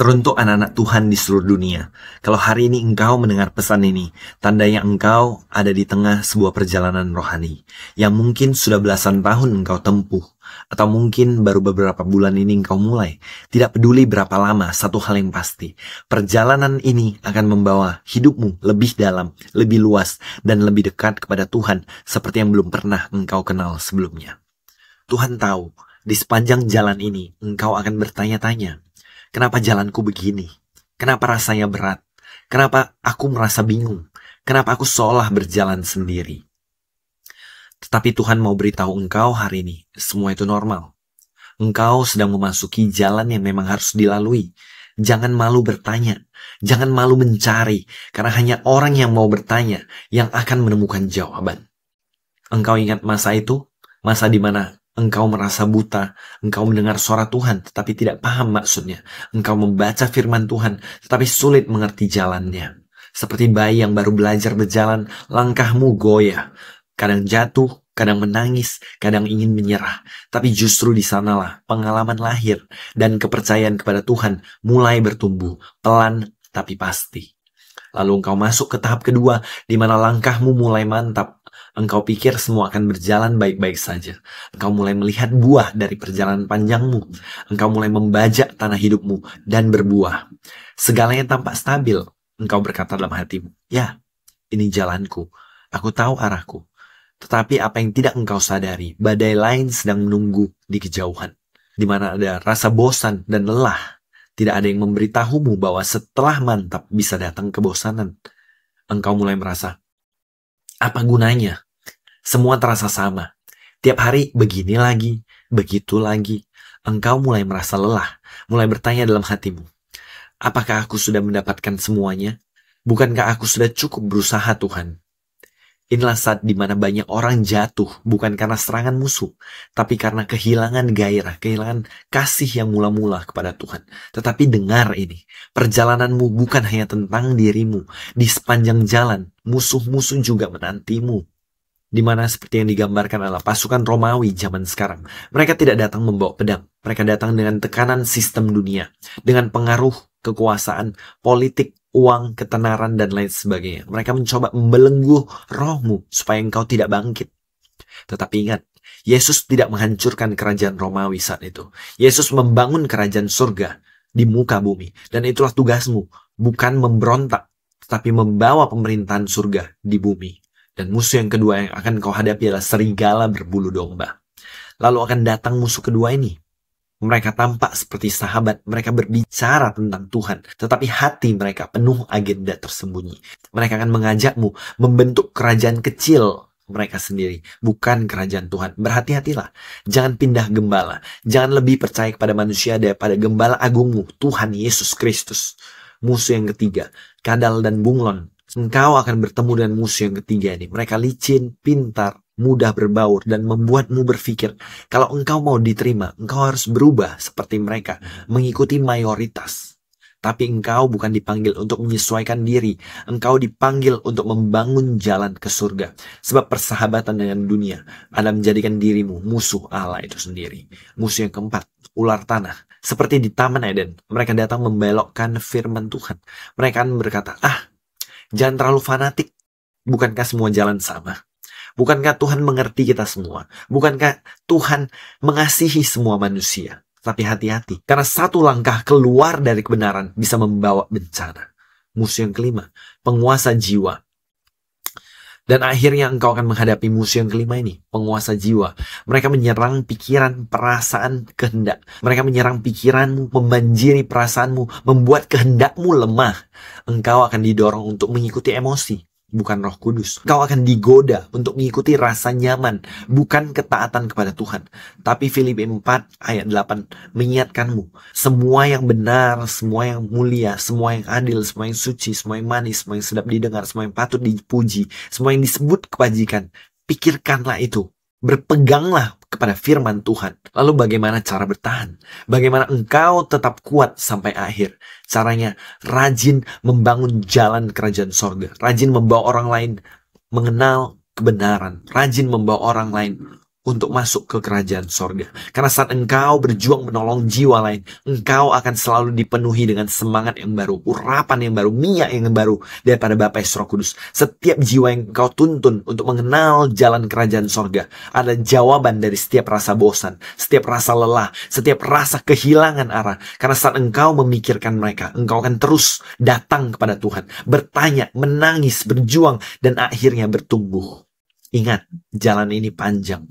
Teruntuk anak-anak Tuhan di seluruh dunia, kalau hari ini engkau mendengar pesan ini, tandanya engkau ada di tengah sebuah perjalanan rohani, yang mungkin sudah belasan tahun engkau tempuh, atau mungkin baru beberapa bulan ini engkau mulai. Tidak peduli berapa lama, satu hal yang pasti, perjalanan ini akan membawa hidupmu lebih dalam, lebih luas, dan lebih dekat kepada Tuhan, seperti yang belum pernah engkau kenal sebelumnya. Tuhan tahu, di sepanjang jalan ini, engkau akan bertanya-tanya, kenapa jalanku begini? Kenapa rasanya berat? Kenapa aku merasa bingung? Kenapa aku seolah berjalan sendiri? Tetapi Tuhan mau beritahu engkau hari ini, semua itu normal. Engkau sedang memasuki jalan yang memang harus dilalui. Jangan malu bertanya, jangan malu mencari, karena hanya orang yang mau bertanya yang akan menemukan jawaban. Engkau ingat masa itu? Masa di mana engkau merasa buta, engkau mendengar suara Tuhan tetapi tidak paham maksudnya. Engkau membaca firman Tuhan tetapi sulit mengerti jalannya. Seperti bayi yang baru belajar berjalan, langkahmu goyah. Kadang jatuh, kadang menangis, kadang ingin menyerah. Tapi justru di sanalah pengalaman lahir dan kepercayaan kepada Tuhan mulai bertumbuh, pelan tapi pasti. Lalu engkau masuk ke tahap kedua, di mana langkahmu mulai mantap. Engkau pikir semua akan berjalan baik-baik saja. Engkau mulai melihat buah dari perjalanan panjangmu. Engkau mulai membajak tanah hidupmu dan berbuah. Segalanya tampak stabil. Engkau berkata dalam hatimu, ya, ini jalanku. Aku tahu arahku. Tetapi apa yang tidak engkau sadari, badai lain sedang menunggu di kejauhan. Di mana ada rasa bosan dan lelah. Tidak ada yang memberitahumu bahwa setelah mantap bisa datang kebosanan. Engkau mulai merasa, apa gunanya? Semua terasa sama. Tiap hari begini lagi, begitu lagi. Engkau mulai merasa lelah, mulai bertanya dalam hatimu, apakah aku sudah mendapatkan semuanya? Bukankah aku sudah cukup berusaha, Tuhan? Inilah saat di mana banyak orang jatuh, bukan karena serangan musuh, tapi karena kehilangan gairah, kehilangan kasih yang mula-mula kepada Tuhan. Tetapi dengar ini, perjalananmu bukan hanya tentang dirimu. Di sepanjang jalan, musuh-musuh juga menantimu. Di mana seperti yang digambarkan adalah pasukan Romawi zaman sekarang. Mereka tidak datang membawa pedang. Mereka datang dengan tekanan sistem dunia, dengan pengaruh kekuasaan, politik, uang, ketenaran, dan lain sebagainya. Mereka mencoba membelenggu rohmu supaya engkau tidak bangkit. Tetapi ingat, Yesus tidak menghancurkan kerajaan Romawi saat itu. Yesus membangun kerajaan surga di muka bumi. Dan itulah tugasmu, bukan memberontak, tetapi membawa pemerintahan surga di bumi. Dan musuh yang kedua yang akan kau hadapi adalah serigala berbulu domba. Lalu akan datang musuh kedua ini. Mereka tampak seperti sahabat, mereka berbicara tentang Tuhan, tetapi hati mereka penuh agenda tersembunyi. Mereka akan mengajakmu membentuk kerajaan kecil mereka sendiri, bukan kerajaan Tuhan. Berhati-hatilah, jangan pindah gembala, jangan lebih percaya kepada manusia daripada gembala agungmu, Tuhan Yesus Kristus. Musuh yang ketiga, kadal dan bunglon. Engkau akan bertemu dengan musuh yang ketiga ini. Mereka licin, pintar, mudah berbaur, dan membuatmu berpikir, kalau engkau mau diterima, engkau harus berubah seperti mereka, mengikuti mayoritas. Tapi engkau bukan dipanggil untuk menyesuaikan diri, engkau dipanggil untuk membangun jalan ke surga. Sebab persahabatan dengan dunia adalah menjadikan dirimu musuh Allah itu sendiri. Musuh yang keempat, ular tanah. Seperti di Taman Eden, mereka datang membelokkan firman Tuhan. Mereka akan berkata, jangan terlalu fanatik. Bukankah semua jalan sama? Bukankah Tuhan mengerti kita semua? Bukankah Tuhan mengasihi semua manusia? Tapi hati-hati, karena satu langkah keluar dari kebenaran bisa membawa bencana. Musuh yang kelima, penguasa jiwa. Dan akhirnya engkau akan menghadapi musuh yang kelima ini, penguasa jiwa. Mereka menyerang pikiran, perasaan, kehendak. Mereka menyerang pikiranmu, membanjiri perasaanmu, membuat kehendakmu lemah. Engkau akan didorong untuk mengikuti emosi, bukan Roh Kudus. Engkau akan digoda untuk mengikuti rasa nyaman, bukan ketaatan kepada Tuhan. Tapi Filipi 4 ayat 8 mengingatkanmu, semua yang benar, semua yang mulia, semua yang adil, semua yang suci, semua yang manis, semua yang sedap didengar, semua yang patut dipuji, semua yang disebut kebajikan, pikirkanlah itu. Berpeganglah kepada firman Tuhan. Lalu bagaimana cara bertahan? Bagaimana engkau tetap kuat sampai akhir? Caranya rajin membangun jalan kerajaan sorga. Rajin membawa orang lain mengenal kebenaran. Rajin membawa orang lain untuk masuk ke kerajaan sorga. Karena saat engkau berjuang menolong jiwa lain, engkau akan selalu dipenuhi dengan semangat yang baru, urapan yang baru, minyak yang baru daripada Bapa Yesus Roh Kudus. Setiap jiwa yang engkau tuntun untuk mengenal jalan kerajaan sorga ada jawaban dari setiap rasa bosan, setiap rasa lelah, setiap rasa kehilangan arah. Karena saat engkau memikirkan mereka, engkau akan terus datang kepada Tuhan, bertanya, menangis, berjuang, dan akhirnya bertumbuh. Ingat, jalan ini panjang,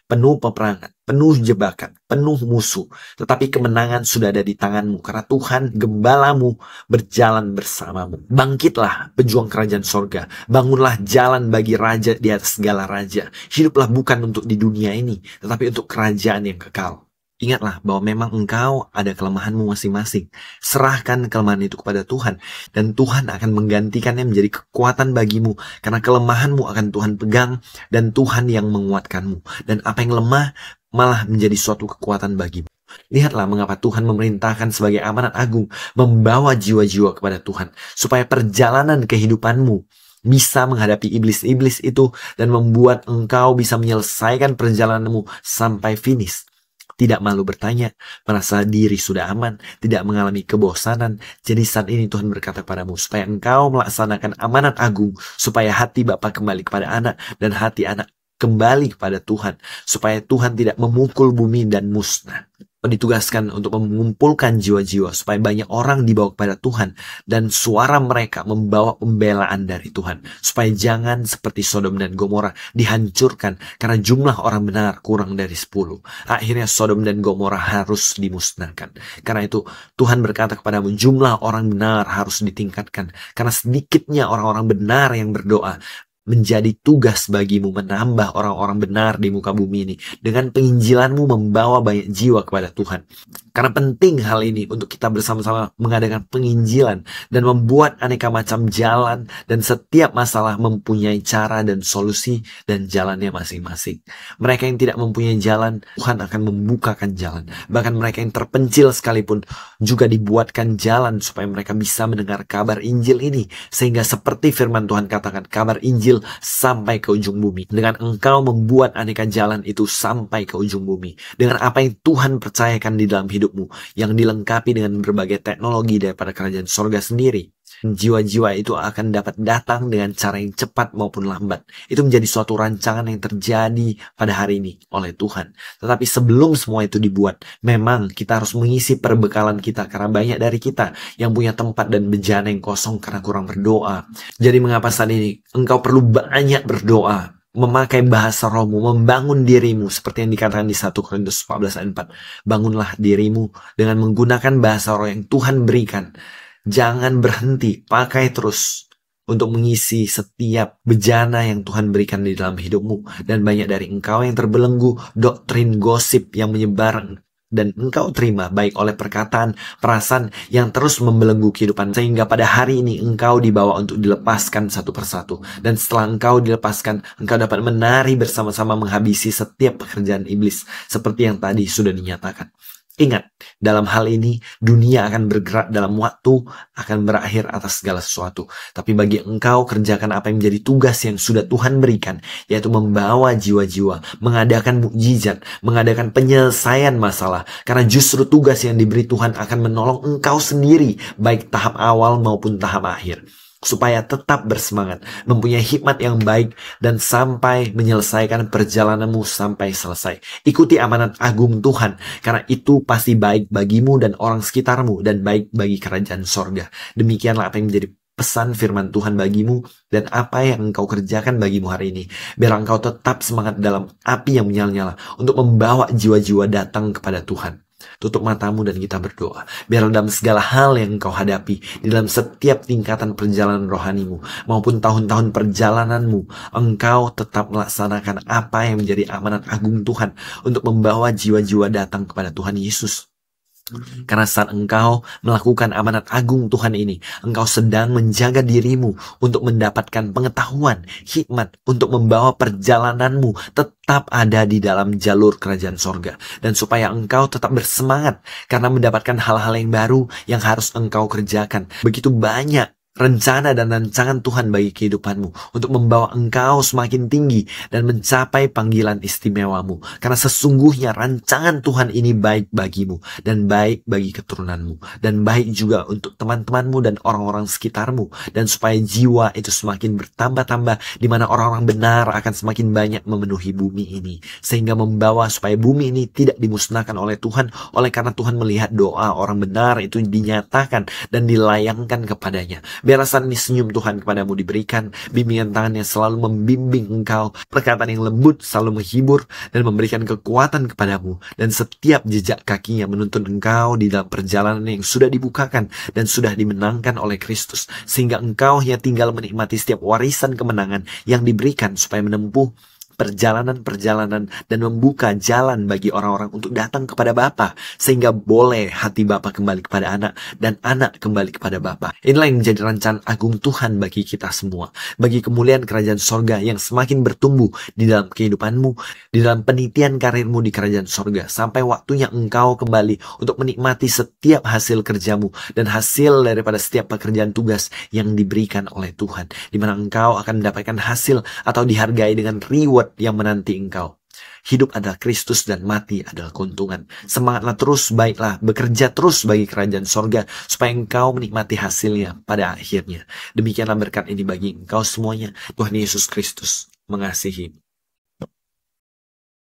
penuh peperangan, penuh jebakan, penuh musuh. Tetapi kemenangan sudah ada di tanganmu, karena Tuhan gembalamu berjalan bersamamu. Bangkitlah pejuang kerajaan sorga. Bangunlah jalan bagi raja di atas segala raja. Hiduplah bukan untuk di dunia ini, tetapi untuk kerajaan yang kekal. Ingatlah bahwa memang engkau ada kelemahanmu masing-masing. Serahkan kelemahan itu kepada Tuhan, dan Tuhan akan menggantikannya menjadi kekuatan bagimu, karena kelemahanmu akan Tuhan pegang, dan Tuhan yang menguatkanmu. Dan apa yang lemah malah menjadi suatu kekuatan bagimu. Lihatlah mengapa Tuhan memerintahkan sebagai amanat agung membawa jiwa-jiwa kepada Tuhan, supaya perjalanan kehidupanmu bisa menghadapi iblis-iblis itu, dan membuat engkau bisa menyelesaikan perjalananmu sampai finish. Tidak malu bertanya, merasa diri sudah aman, tidak mengalami kebosanan. Jadi saat ini Tuhan berkata padamu, supaya engkau melaksanakan amanat agung, supaya hati Bapa kembali kepada anak, dan hati anak kembali kepada Tuhan, supaya Tuhan tidak memukul bumi dan musnah. Ditugaskan untuk mengumpulkan jiwa-jiwa supaya banyak orang dibawa kepada Tuhan, dan suara mereka membawa pembelaan dari Tuhan, supaya jangan seperti Sodom dan Gomora dihancurkan karena jumlah orang benar kurang dari 10. Akhirnya Sodom dan Gomora harus dimusnahkan. Karena itu Tuhan berkata kepadamu, jumlah orang benar harus ditingkatkan, karena sedikitnya orang-orang benar yang berdoa. Menjadi tugas bagimu menambah orang-orang benar di muka bumi ini. Dengan penginjilanmu membawa banyak jiwa kepada Tuhan. Karena penting hal ini untuk kita bersama-sama mengadakan penginjilan dan membuat aneka macam jalan, dan setiap masalah mempunyai cara dan solusi dan jalannya masing-masing. Mereka yang tidak mempunyai jalan, Tuhan akan membukakan jalan. Bahkan mereka yang terpencil sekalipun juga dibuatkan jalan supaya mereka bisa mendengar kabar Injil ini. Sehingga seperti firman Tuhan katakan, kabar Injil sampai ke ujung bumi. Dengan engkau membuat aneka jalan itu sampai ke ujung bumi, dengan apa yang Tuhan percayakan di dalam hidupmu, yang dilengkapi dengan berbagai teknologi daripada kerajaan sorga sendiri, jiwa-jiwa itu akan dapat datang dengan cara yang cepat maupun lambat. Itu menjadi suatu rancangan yang terjadi pada hari ini oleh Tuhan. Tetapi sebelum semua itu dibuat, memang kita harus mengisi perbekalan kita, karena banyak dari kita yang punya tempat dan bejana yang kosong karena kurang berdoa. Jadi mengapa saat ini engkau perlu banyak berdoa, memakai bahasa rohmu, membangun dirimu seperti yang dikatakan di 1 Korintus 14 ayat 4. Bangunlah dirimu dengan menggunakan bahasa roh yang Tuhan berikan. Jangan berhenti, pakai terus untuk mengisi setiap bejana yang Tuhan berikan di dalam hidupmu. Dan banyak dari engkau yang terbelenggu doktrin gosip yang menyebar, dan engkau terima baik oleh perkataan, perasaan yang terus membelenggu kehidupan, sehingga pada hari ini engkau dibawa untuk dilepaskan satu persatu. Dan setelah engkau dilepaskan, engkau dapat menari bersama-sama menghabisi setiap pekerjaan iblis, seperti yang tadi sudah dinyatakan. Ingat, dalam hal ini dunia akan bergerak dalam waktu, akan berakhir atas segala sesuatu. Tapi bagi engkau, kerjakan apa yang menjadi tugas yang sudah Tuhan berikan, yaitu membawa jiwa-jiwa, mengadakan mukjizat, mengadakan penyelesaian masalah. Karena justru tugas yang diberi Tuhan akan menolong engkau sendiri, baik tahap awal maupun tahap akhir, supaya tetap bersemangat, mempunyai hikmat yang baik, dan sampai menyelesaikan perjalananmu sampai selesai. Ikuti amanat agung Tuhan, karena itu pasti baik bagimu dan orang sekitarmu, dan baik bagi kerajaan sorga. Demikianlah apa yang menjadi pesan firman Tuhan bagimu, dan apa yang engkau kerjakan bagimu hari ini. Biar engkau tetap semangat dalam api yang menyala-nyala, untuk membawa jiwa-jiwa datang kepada Tuhan. Tutup matamu dan kita berdoa. Biar dalam segala hal yang engkau hadapi, di dalam setiap tingkatan perjalanan rohanimu, maupun tahun-tahun perjalananmu, engkau tetap melaksanakan apa yang menjadi amanat agung Tuhan, untuk membawa jiwa-jiwa datang kepada Tuhan Yesus. Karena saat engkau melakukan amanat agung Tuhan ini, engkau sedang menjaga dirimu untuk mendapatkan pengetahuan, hikmat, untuk membawa perjalananmu tetap ada di dalam jalur kerajaan sorga. Dan supaya engkau tetap bersemangat, karena mendapatkan hal-hal yang baru yang harus engkau kerjakan. Begitu banyak rencana dan rancangan Tuhan bagi kehidupanmu untuk membawa engkau semakin tinggi dan mencapai panggilan istimewamu. Karena sesungguhnya rancangan Tuhan ini baik bagimu dan baik bagi keturunanmu dan baik juga untuk teman-temanmu dan orang-orang sekitarmu, dan supaya jiwa itu semakin bertambah-tambah, di mana orang-orang benar akan semakin banyak memenuhi bumi ini, sehingga membawa supaya bumi ini tidak dimusnahkan oleh Tuhan, oleh karena Tuhan melihat doa orang benar itu dinyatakan dan dilayangkan kepadanya. Biar rasa senyum Tuhan kepadamu diberikan, bimbingan tangan yang selalu membimbing engkau, perkataan yang lembut selalu menghibur dan memberikan kekuatan kepadamu, dan setiap jejak kakinya menuntun engkau di dalam perjalanan yang sudah dibukakan dan sudah dimenangkan oleh Kristus, sehingga engkau hanya tinggal menikmati setiap warisan kemenangan yang diberikan supaya menempuh perjalanan-perjalanan dan membuka jalan bagi orang-orang untuk datang kepada Bapa, sehingga boleh hati Bapa kembali kepada anak dan anak kembali kepada Bapa. Inilah yang menjadi rencana agung Tuhan bagi kita semua, bagi kemuliaan kerajaan sorga yang semakin bertumbuh di dalam kehidupanmu, di dalam penitian karirmu di kerajaan sorga, sampai waktunya engkau kembali untuk menikmati setiap hasil kerjamu dan hasil daripada setiap pekerjaan tugas yang diberikan oleh Tuhan, di mana engkau akan mendapatkan hasil atau dihargai dengan reward yang menanti engkau. Hidup adalah Kristus dan mati adalah keuntungan. Semangatlah terus, baiklah, bekerja terus bagi kerajaan sorga, supaya engkau menikmati hasilnya pada akhirnya. Demikianlah berkat ini bagi engkau semuanya. Tuhan Yesus Kristus mengasihi.